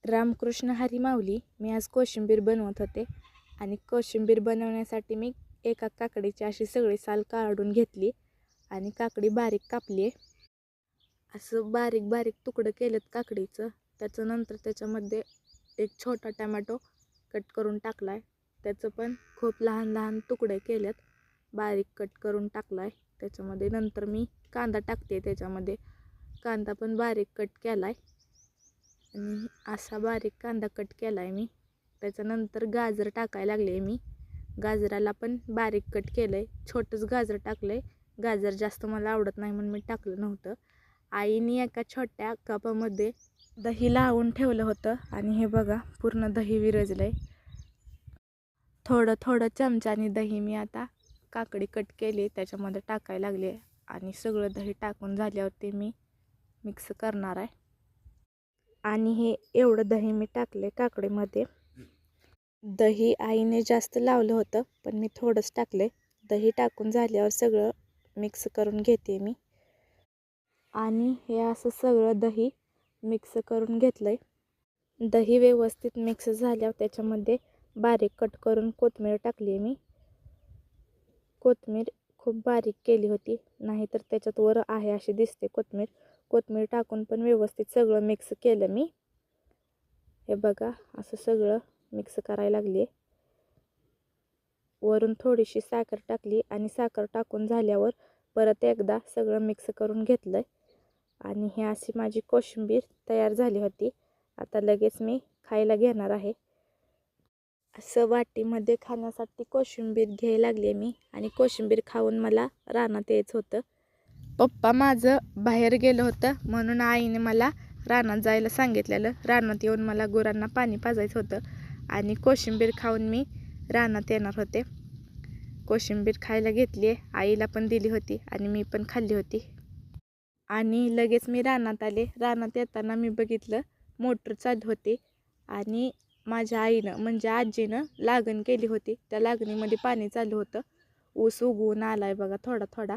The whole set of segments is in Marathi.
रामकृष्ण हरी माऊली. मी आज कोशिंबीर बनवत होते आणि कोशिंबीर बनवण्यासाठी मी एका काकडीची अशी सगळी साल काढून घेतली आणि काकडी बारीक कापली आहे. असं बारीक बारीक तुकडं केलेत काकडीचं. त्याचं नंतर त्याच्यामध्ये एक छोटा टमॅटो कट करून टाकला आहे. त्याचं पण खूप लहान लहान तुकडे केलेत, बारीक कट करून टाकला आहे. त्याच्यामध्ये नंतर मी कांदा टाकते. त्याच्यामध्ये कांदा पण बारीक कट केला आहे आणि असा बारीक कांदा कट केला आहे मी. त्याच्यानंतर गाजर टाकायला लागले मी. गाजराला पण बारीक कट केलं आहे. छोटंच गाजर टाकलं आहे. गाजर जास्त मला आवडत नाही म्हणून मी टाकलं नव्हतं. आईने एका छोट्या कपामध्ये दही लावून ठेवलं होतं आणि हे बघा पूर्ण दही विरजलं आहे. थोडं थोडं चमच्याने दही मी आता काकडी कट केली त्याच्यामध्ये टाकायला लागले आणि सगळं दही टाकून झाल्यावरती मी मिक्स करणार आहे. आणि हे एवढं दही मी टाकले काकडीमध्ये. दही आईने जास्त लावलं होतं पण मी थोडंच टाकले. दही टाकून झाल्यावर सगळं मिक्स करून घेते मी. आणि हे असं सगळं दही मिक्स करून घेतलं आहे. दही व्यवस्थित मिक्स झाल्यावर त्याच्यामध्ये बारीक कट करून कोथिंबीर टाकली मी. कोथिंबीर खूप बारीक केली होती, नाहीतर त्याच्यात वर आहे अशी दिसते कोथिंबीर. कोथिंबीर टाकून पण व्यवस्थित सगळं मिक्स केलं मी. हे बघा असं सगळं मिक्स करायला लागले. वरून थोडीशी साखर टाकली आणि साखर टाकून झाल्यावर परत एकदा सगळं मिक्स करून घेतलं आणि ही अशी माझी कोशिंबीर तयार झाली होती. आता लगेच मी खायला घेणार आहे. असं वाटीमध्ये खाण्यासाठी कोशिंबीर घ्यायला लागले मी आणि कोशिंबीर खाऊन मला रानात यायचं होतं. पप्पा माझं बाहेर गेलं होतं म्हणून आईने मला रानात जायला सांगितलेलं. रानात येऊन मला गुरांना पाणी पाजायचं होतं आणि कोशिंबीर खाऊन मी रानात येणार होते. कोशिंबीर खायला घेतली आहे, आईला पण दिली होती आणि मी पण खाल्ली होती. आणि लगेच मी रानात आले. रानात येताना मी बघितलं मोटर चालू होती आणि माझ्या आईनं म्हणजे आजीनं लागण केली होती. त्या लागणीमध्ये पाणी चालू होतं. ऊस उगवून आला आहे बघा थोडा थोडा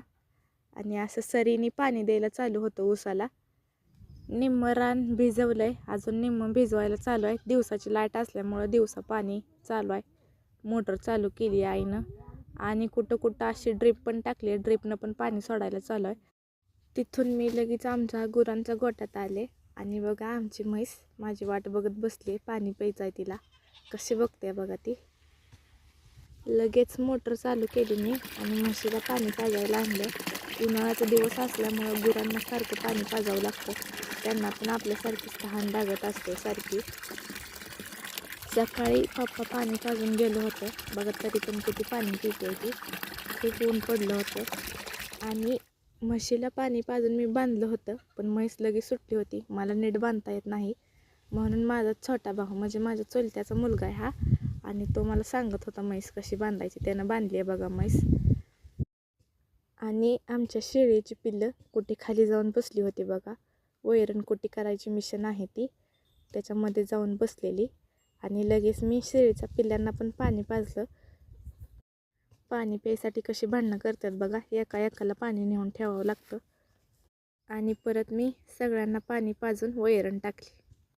आणि असं सरीने पाणी द्यायला चालू होतं ऊसाला. निम्मं रान भिजवलं आहे, अजून निम्मं भिजवायला चालू आहे. दिवसाची लाईट असल्यामुळं दिवसा पाणी चालू आहे. मोटर चालू केली आहे आईनं आणि कुठं कुठं अशी ड्रीप पण टाकली आहे. ड्रीपनं पण पाणी सोडायला चालू आहे. तिथून मी लगेच आमच्या गुरांच्या गोठ्यात आले आणि बघा आमची म्हैस माझी वाट बघत बसली. पाणी प्यायचं आहे तिला. कशी बघते बघा ती. लगेच मोटर चालू केली मी आणि म्हशीला पाणी पाजायला आणलं. उन्हाळ्याचा दिवस असल्यामुळं गुरांना सारखं पाणी पाजावं लागतं. त्यांना पण आपल्यासारखीच तहान लागत असते सारखी. सकाळी पप्पा पाणी पाजून गेलं होतं बघा, तरी पण किती पाणी पिते ती. खूप ऊन पडलं होतं आणि म्हशीला पाणी पाजून मी बांधलं होतं पण म्हैस लगेच सुटली होती. मला नीट बांधता येत नाही म्हणून माझा छोटा भाऊ म्हणजे माझ्या चुलत्याचा मुलगा आहे हा आणि तो मला सांगत होता म्हैस कशी बांधायची. त्यानं बांधली आहे बघा म्हैस. आणि आमच्या शेळीची पिल्लं कुठे खाली जाऊन बसली होती बघा. वैरण कुटी करायची मिशन आहे ती, त्याच्यामध्ये जाऊन बसलेली. आणि लगेच मी शेळीच्या पिल्लांना पण पाणी पाजलं. पाणी प्यायसाठी कशी भांडणं करतात बघा. एका एकाला पाणी नेऊन ठेवावं लागतं आणि परत मी सगळ्यांना पाणी पाजून वैरण टाकली.